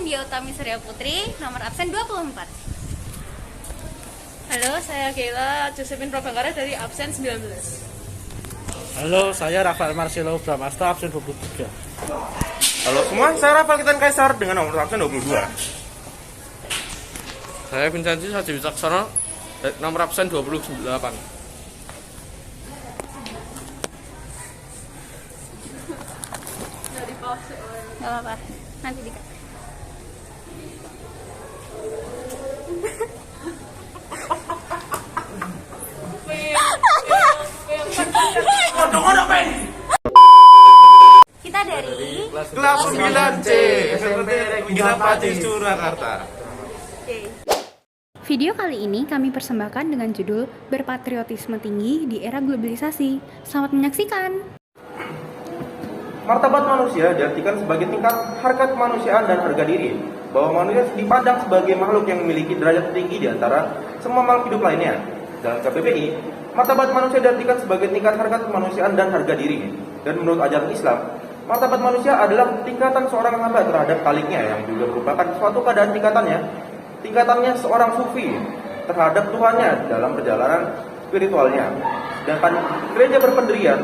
Dia Utami Surya Putri, nomor absen 24. Halo, saya Gela Josephine Prabangkara dari absen 19. Halo, saya Rafael Marcelo Bramasta, absen 23. Halo semua, saya Rafael Kitan Kaisar dengan nomor absen 22. Saya Vincenzi Saji Wicaksono, nomor absen 28. Gak apa-apa, nanti dikasih. Kita dari Kelas 9C, SMP Regina Pati Surakarta. Video kali ini kami persembahkan dengan judul Berpatriotisme Tinggi di Era Globalisasi. Selamat menyaksikan. Martabat manusia diartikan sebagai tingkat harkat kemanusiaan dan harga diri, bahwa manusia dipandang sebagai makhluk yang memiliki derajat tinggi di antara semua makhluk hidup lainnya. Dalam KBBI, martabat manusia diartikan sebagai tingkat harkat kemanusiaan dan harga diri. Dan menurut ajaran Islam, martabat manusia adalah tingkatan seorang hamba terhadap kaliknya, yang juga merupakan suatu keadaan tingkatannya seorang sufi terhadap Tuhannya dalam perjalanan spiritualnya. Sedangkan gereja berpendirian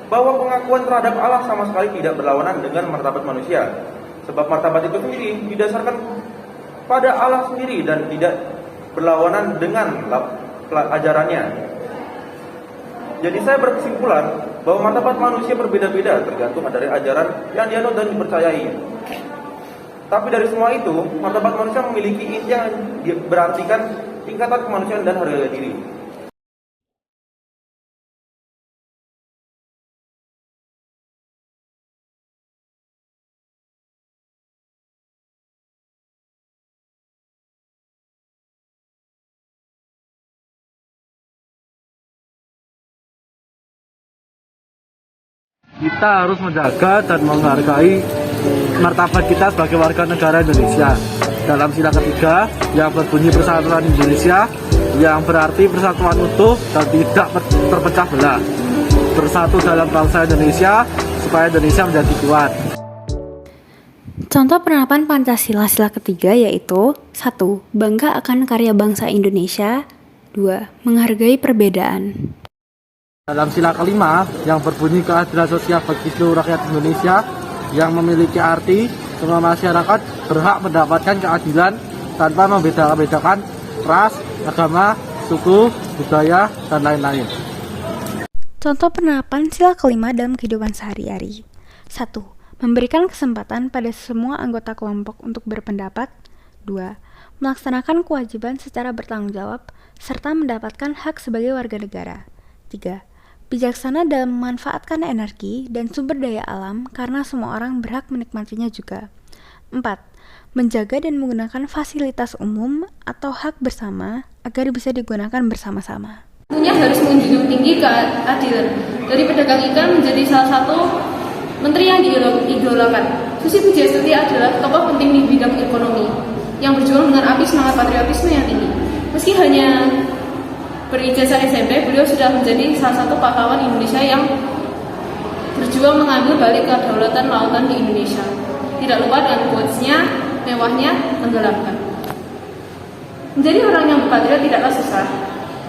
bahwa pengakuan terhadap Allah sama sekali tidak berlawanan dengan martabat manusia, sebab martabat itu sendiri didasarkan pada Allah sendiri dan tidak berlawanan dengan ajarannya. Jadi saya berkesimpulan bahwa martabat manusia berbeda-beda tergantung dari ajaran yang dianut dan dipercayai. Tapi dari semua itu, martabat manusia memiliki inti yang berartikan tingkatan kemanusiaan dan harga diri. Kita harus menjaga dan menghargai martabat kita sebagai warga negara Indonesia. Dalam sila ketiga yang berbunyi Persatuan Indonesia, yang berarti persatuan utuh dan tidak terpecah belah. Bersatu dalam bangsa Indonesia supaya Indonesia menjadi kuat. Contoh penerapan Pancasila sila ketiga yaitu 1. Bangga akan karya bangsa Indonesia. 2. Menghargai perbedaan. Dalam sila kelima yang berbunyi keadilan sosial bagi seluruh rakyat Indonesia, yang memiliki arti semua masyarakat berhak mendapatkan keadilan tanpa membeda-bedakan ras, agama, suku, budaya, dan lain-lain. Contoh penerapan sila kelima dalam kehidupan sehari-hari. 1. Memberikan kesempatan pada semua anggota kelompok untuk berpendapat. 2. Melaksanakan kewajiban secara bertanggung jawab serta mendapatkan hak sebagai warga negara. 3. Bijaksana dalam memanfaatkan energi dan sumber daya alam karena semua orang berhak menikmatinya juga. 4. Menjaga dan menggunakan fasilitas umum atau hak bersama agar bisa digunakan bersama-sama. Tentunya harus menjunjung tinggi keadilan. Dari pedagang ikan menjadi salah satu menteri yang diidolakan. Susi Pujiastuti adalah tokoh penting di bidang ekonomi yang berjuang dengan api semangat patriotisme yang tinggi. Meski hanya berijazah SMP, beliau sudah menjadi salah satu pahlawan Indonesia yang berjuang mengambil balik kedaulatan lautan di Indonesia. Tidak lupa dengan quotes-nya, mewahnya tenggelamkan. Menjadi orang yang berpatriot tidaklah susah,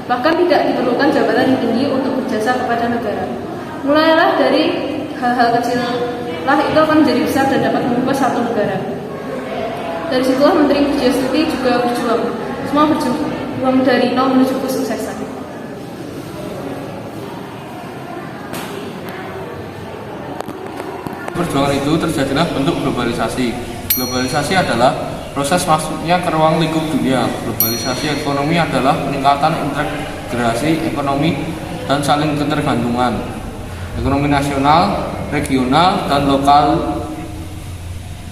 bahkan tidak diperlukan jabatan yang tinggi untuk berjasa kepada negara. Mulailah dari hal-hal kecil lah, itu akan menjadi besar dan dapat mengubah satu negara. Dari situlah Menteri Pujiastuti juga berjuang. Semua berjuang dari nol menuju kesuksesan. Perjuangan itu terjadilah bentuk globalisasi. Globalisasi adalah proses masuknya ke ruang lingkup dunia. Globalisasi ekonomi adalah peningkatan integrasi ekonomi dan saling ketergantungan. Ekonomi nasional, regional, dan lokal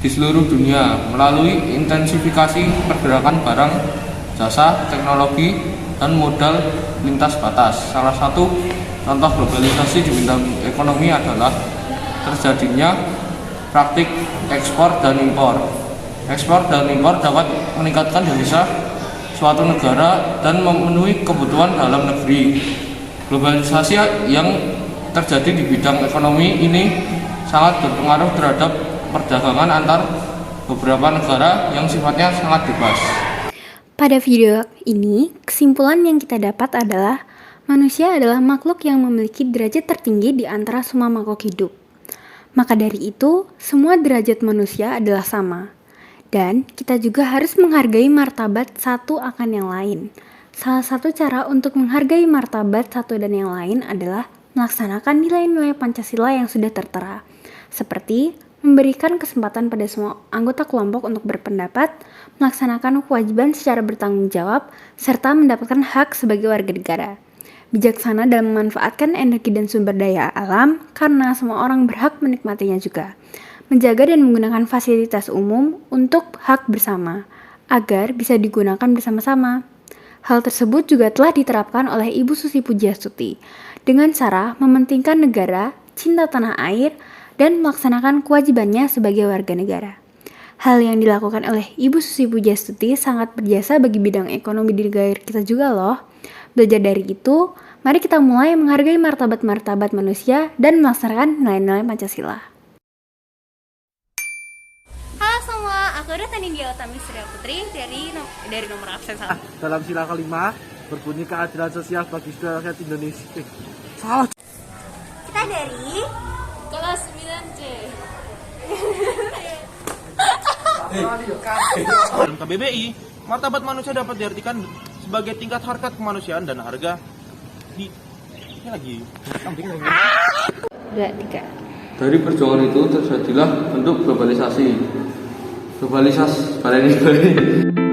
di seluruh dunia melalui intensifikasi pergerakan barang, jasa, teknologi, dan modal lintas batas. Salah satu contoh globalisasi di bidang ekonomi adalah terjadinya praktik ekspor dan impor. Ekspor dan impor dapat meningkatkan devisa suatu negara dan memenuhi kebutuhan dalam negeri. Globalisasi yang terjadi di bidang ekonomi ini sangat berpengaruh terhadap perdagangan antar beberapa negara yang sifatnya sangat bebas. Pada video ini, kesimpulan yang kita dapat adalah manusia adalah makhluk yang memiliki derajat tertinggi di antara semua makhluk hidup. Maka dari itu, semua derajat manusia adalah sama. Dan kita juga harus menghargai martabat satu akan yang lain. Salah satu cara untuk menghargai martabat satu dan yang lain adalah melaksanakan nilai-nilai Pancasila yang sudah tertera, seperti memberikan kesempatan pada semua anggota kelompok untuk berpendapat, melaksanakan kewajiban secara bertanggung jawab, serta mendapatkan hak sebagai warga negara. Bijaksana dalam memanfaatkan energi dan sumber daya alam karena semua orang berhak menikmatinya juga. Menjaga dan menggunakan fasilitas umum untuk hak bersama, agar bisa digunakan bersama-sama. Hal tersebut juga telah diterapkan oleh Ibu Susi Pujiastuti dengan cara mementingkan negara, cinta tanah air, dan melaksanakan kewajibannya sebagai warga negara. Hal yang dilakukan oleh Ibu Susi Pujiastuti sangat berjasa bagi bidang ekonomi di negara kita juga loh. Belajar dari itu, mari kita mulai menghargai martabat-martabat manusia dan melaksanakan nilai-nilai Pancasila. Halo semua, aku Ruth Anindya Utami Surya Putri dari nomor absen 1. Dalam sila kelima, berbunyi keadilan sosial bagi seluruh rakyat Indonesia. Salah. Kita dari Kelas 9C. Dalam KBBI, martabat manusia dapat diartikan sebagai tingkat harkat kemanusiaan dan harga di ini lagi. Dari perjuangan itu terjadilah bentuk globalisasi. Globalisasi pada ini.